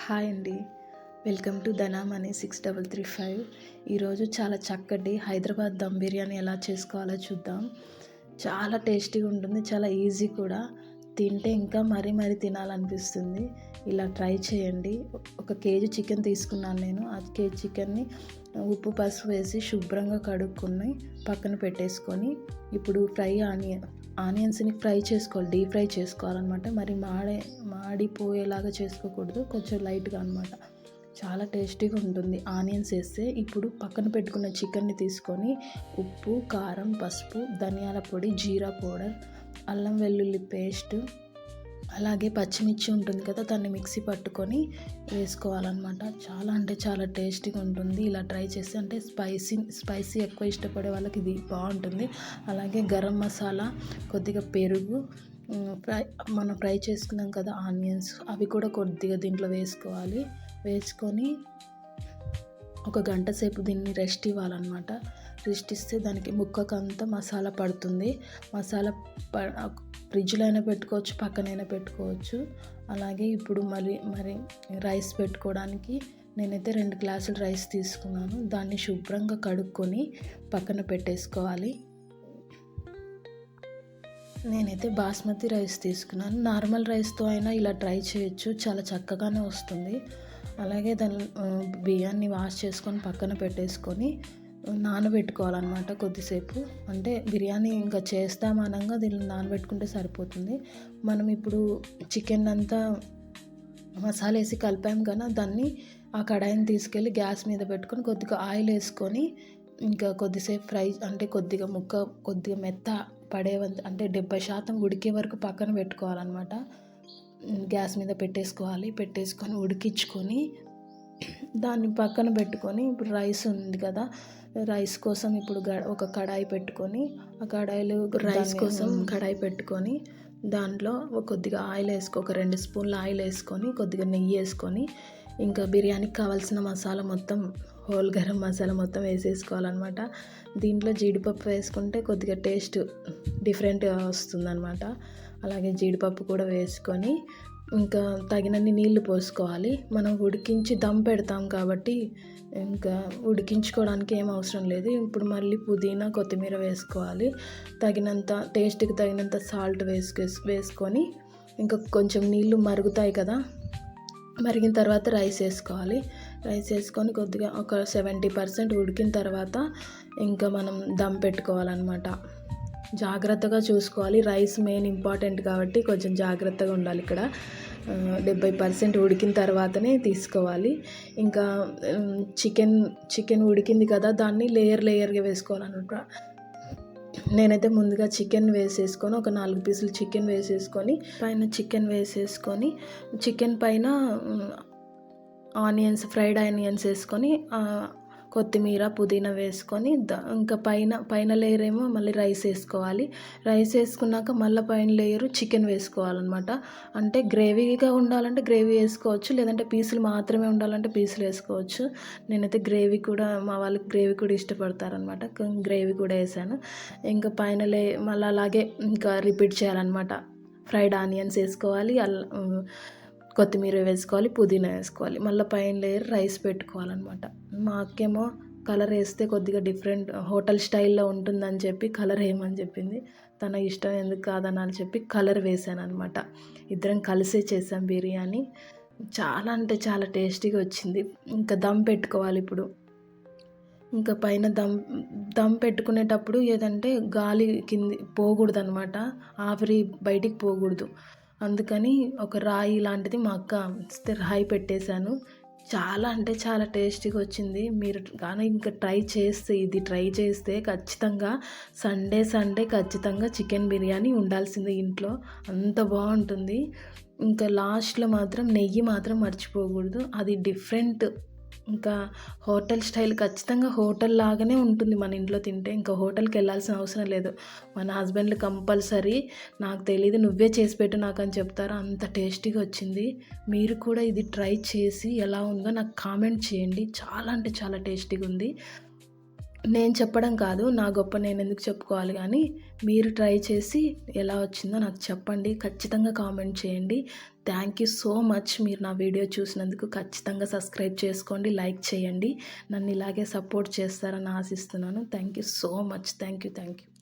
Hi అండి. Welcome to Dhana money 6335. ఈరోజు చాలా చక్కటి హైదరాబాద్ దమ్ బిర్యానీ ఎలా చేసుకోవాలో చూద్దాం. చాలా టేస్టీగా ఉంటుంది, చాలా ఈజీ కూడా. తింటే ఇంకా మరీ తినాలనిపిస్తుంది. ఇలా ట్రై చేయండి. ఒక కేజీ చికెన్ తీసుకున్నాను నేను. ఆ కేజీ చికెన్ని ఉప్పు పసుపు వేసి శుభ్రంగా కడుక్కొని పక్కన పెట్టేసుకొని, ఇప్పుడు ఆనియన్స్ని ఫ్రై చేసుకోవాలి, డీప్ ఫ్రై చేసుకోవాలన్నమాట. మరి మాడిపోయేలాగా చేసుకోకూడదు, కొంచెం లైట్గా అనమాట. చాలా టేస్టీగా ఉంటుంది ఆనియన్స్ వేస్తే. ఇప్పుడు పక్కన పెట్టుకున్న చికెన్ని తీసుకొని ఉప్పు, కారం, పసుపు, ధనియాల పొడి, జీరా పౌడర్, అల్లం వెల్లుల్లి పేస్ట్, అలాగే పచ్చిమిర్చి ఉంటుంది కదా, దాన్ని మిక్సీ పట్టుకొని వేసుకోవాలన్నమాట. చాలా అంటే చాలా టేస్టీగా ఉంటుంది. ఇలా ట్రై చేస్తే, అంటే స్పైసీ ఎక్కువ ఇష్టపడే వాళ్ళకి ఇది బాగుంటుంది. అలాగే గరం మసాలా, కొద్దిగా పెరుగు, మనం ఫ్రై చేసుకున్నాం కదా ఆనియన్స్, అవి కూడా కొద్దిగా దీంట్లో వేసుకోవాలి. వేసుకొని ఒక గంట సేపు దీన్ని రెస్ట్ ఇవ్వాలన్నమాట. రెస్ట్ ఇస్తే దానికి ముక్కకంతా మసాలా పడుతుంది. మసాలా ఫ్రిడ్జ్లో అయినా పెట్టుకోవచ్చు, పక్కనైనా పెట్టుకోవచ్చు. అలాగే ఇప్పుడు మరి రైస్ పెట్టుకోవడానికి నేనైతే 2 గ్లాసులు రైస్ తీసుకున్నాను. దాన్ని శుభ్రంగా కడుక్కొని పక్కన పెట్టేసుకోవాలి. నేనైతే బాస్మతి రైస్ తీసుకున్నాను. నార్మల్ రైస్తో అయినా ఇలా ట్రై చేయొచ్చు, చాలా చక్కగానే వస్తుంది. అలాగే బియ్యాన్ని వాష్ చేసుకొని పక్కన పెట్టేసుకొని నానబెట్టుకోవాలన్నమాట కొద్దిసేపు. అంటే బిర్యానీ ఇంకా చేస్తామనగా దీన్ని నానబెట్టుకుంటే సరిపోతుంది. మనం ఇప్పుడు చికెన్ అంతా మసాలా వేసి కలిపాం కదా, దాన్ని ఆ కడాయిని తీసుకెళ్ళి గ్యాస్ మీద పెట్టుకొని కొద్దిగా ఆయిల్ వేసుకొని ఇంకా కొద్దిసేపు ఫ్రై, అంటే కొద్దిగా మెత్త పడేవంత, అంటే 70% ఉడికే వరకు పక్కన పెట్టుకోవాలన్నమాట. గ్యాస్ మీద పెట్టేసుకొని ఉడికించుకొని దాన్ని పక్కన పెట్టుకొని, ఇప్పుడు రైస్ ఉంది కదా, రైస్ కోసం ఇప్పుడు ఒక కడాయి పెట్టుకొని, ఆ కడాయిలో రైస్ కోసం కడాయి పెట్టుకొని దాంట్లో కొద్దిగా ఆయిల్ ఒక 2 స్పూన్ల ఆయిల్ వేసుకొని, కొద్దిగా నెయ్యి వేసుకొని, ఇంకా బిర్యానీకి కావాల్సిన మసాలా మొత్తం, హోల్ గరం మసాలా మొత్తం వేసేసుకోవాలన్నమాట. దీంట్లో జీడిపప్పు వేసుకుంటే కొద్దిగా టేస్ట్ డిఫరెంట్గా వస్తుందన్నమాట. అలాగే జీడిపప్పు కూడా వేసుకొని ఇంకా తగినన్ని నీళ్లు పోసుకోవాలి. మనం ఉడికించి దమ్ పెడతాం కాబట్టి ఇంకా ఉడికించుకోవడానికి ఏం అవసరం లేదు. ఇప్పుడు మళ్ళీ పుదీనా, కొత్తిమీర వేసుకోవాలి. టేస్ట్కి తగినంత సాల్ట్ వేసుకొని ఇంకా కొంచెం నీళ్లు మరుగుతాయి కదా, మరిగిన తర్వాత రైస్ వేసుకోవాలి. రైస్ వేసుకొని కొద్దిగా ఒక 70% ఉడికిన తర్వాత ఇంకా మనం దమ్ పెట్టుకోవాలన్నమాట. జాగ్రత్తగా చూసుకోవాలి. రైస్ మెయిన్ ఇంపార్టెంట్ కాబట్టి కొంచెం జాగ్రత్తగా ఉండాలి ఇక్కడ. 70% ఉడికిన తర్వాతనే తీసుకోవాలి. ఇంకా చికెన్ ఉడికింది కదా, దాన్ని లేయర్గా వేసుకోవాలన్నమాట. నేనైతే ముందుగా చికెన్ వేసేసుకొని ఒక 4 పీసులు చికెన్ వేసేసుకొని చికెన్ పైన ఫ్రైడ్ ఆనియన్స్ వేసుకొని కొత్తిమీర, పుదీనా వేసుకొని ఇంకా పైన లేయర్ ఏమో మళ్ళీ రైస్ వేసుకోవాలి. రైస్ వేసుకున్నాక మళ్ళీ పైన లేయరు చికెన్ వేసుకోవాలన్నమాట. అంటే గ్రేవీగా ఉండాలంటే గ్రేవీ వేసుకోవచ్చు, లేదంటే పీసులు మాత్రమే ఉండాలంటే పీసులు వేసుకోవచ్చు. నేనైతే మా వాళ్ళకి గ్రేవీ కూడా ఇష్టపడతారనమాట, గ్రేవీ కూడా వేసాను. ఇంకా మళ్ళీ అలాగే ఇంకా రిపీట్ చేయాలన్నమాట. ఫ్రైడ్ ఆనియన్స్ వేసుకోవాలి, కొత్తిమీర వేసుకోవాలి, పుదీనా వేసుకోవాలి, మళ్ళీ పైన లేయర్ రైస్ పెట్టుకోవాలన్నమాట. మా అక్కేమో కలర్ వేస్తే కొద్దిగా డిఫరెంట్ హోటల్ స్టైల్లో ఉంటుందని చెప్పి కలర్ వేయమని చెప్పింది. తన ఇష్టం, ఎందుకు కాదని చెప్పి కలర్ వేసాను అనమాట. ఇద్దరం కలిసే చేసాం బిర్యానీ. చాలా అంటే చాలా టేస్టీగా వచ్చింది. ఇంకా దమ్ పెట్టుకోవాలి ఇప్పుడు. ఇంకా పైన దమ్ పెట్టుకునేటప్పుడు ఏదంటే గాలి కింది పోకూడదు అనమాట, ఆవిరి బయటికి పోకూడదు. అందుకని ఒక రాయి లాంటిది మా అక్క ఇస్తే రాయి పెట్టేశాను. చాలా అంటే చాలా టేస్టీగా వచ్చింది. మీరు కానీ ఇంకా ట్రై చేస్తే ఖచ్చితంగా సండే ఖచ్చితంగా చికెన్ బిర్యానీ ఉండాల్సిందే ఇంట్లో, అంత బాగుంటుంది. ఇంకా లాస్ట్లో మాత్రం నెయ్యి మాత్రం మర్చిపోకూడదు, అది డిఫరెంట్. ఇంకా హోటల్ స్టైల్, ఖచ్చితంగా హోటల్ లాగానే ఉంటుంది మన ఇంట్లో తింటే. ఇంకా హోటల్కి వెళ్ళాల్సిన అవసరం లేదు. మన హస్బెండ్లు కంపల్సరీ నాకు తెలియదు, నువ్వే చేసి పెట్టు నాకు అని చెప్తారు, అంత టేస్టీగా వచ్చింది. మీరు కూడా ఇది ట్రై చేసి ఎలా ఉందో నాకు కామెంట్ చేయండి. చాలా అంటే చాలా టేస్టీగా ఉంది. నేను చెప్పడం కాదు, నా గొప్ప నేనెందుకు చెప్పుకోవాలి గానీ, మీరు ట్రై చేసి ఎలా వచ్చిందో నాకు చెప్పండి. ఖచ్చితంగా కామెంట్ చేయండి. Thank you so much. మీరు నా వీడియో చూసినందుకు. ఖచ్చితంగా సబ్స్క్రైబ్ చేసుకోండి, లైక్ చేయండి. నన్ను ఇలాగే సపోర్ట్ చేస్తారని ఆశిస్తున్నాను. Thank you so much. Thank you.